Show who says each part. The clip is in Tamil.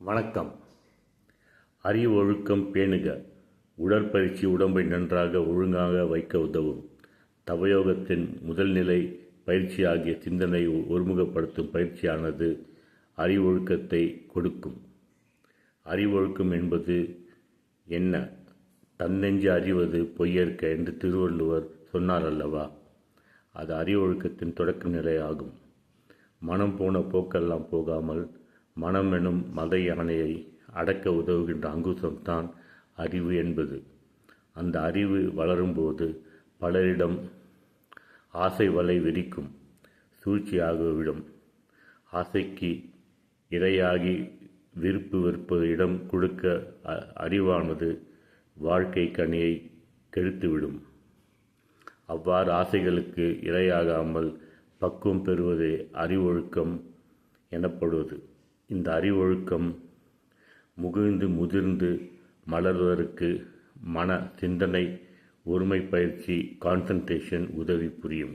Speaker 1: வணக்கம். அறிவொழுக்கம் பேணுக. உடற்பயிற்சி உடம்பை நன்றாக ஒழுங்காக வைக்க உதவும். தவயோகத்தின் முதல் நிலை பயிற்சியாகிய சிந்தனை ஒருமுகப்படுத்தும் பயிற்சியானது அறிவொழுக்கத்தை கொடுக்கும். அறிவொழுக்கம் என்பது என்ன? தன்னெஞ்சு அறிவது பொய்யற்க என்று திருவள்ளுவர் சொன்னார் அல்லவா? அது அறிவொழுக்கத்தின் தொடக்க நிலை ஆகும். மனம் போன போக்கெல்லாம் போகாமல் மனம் எனும் மத யானையை அடக்க உதவுகின்ற அங்குசம்தான் அறிவு என்பது. அந்த அறிவு வளரும்போது பலரிடம் ஆசை வலை விரிக்கும், சூழ்ச்சியாகிவிடும். ஆசைக்கு இரையாகி விருப்பு வெறுப்பு இடம் கொடுக்க அறிவானது வாழ்க்கை கனியை கெடுத்துவிடும். அவ்வாறு ஆசைகளுக்கு இரையாகாமல் பக்குவம் பெறுவதே அறிவொழுக்கம் எனப்படுவது. இந்த அறிவொழுக்கம் முகிழ்ந்து முதிர்ந்து மலர்வதற்கு மன சிந்தனை ஒருமை பயிற்சி கான்சன்ட்ரேஷன் உதவி புரியும்.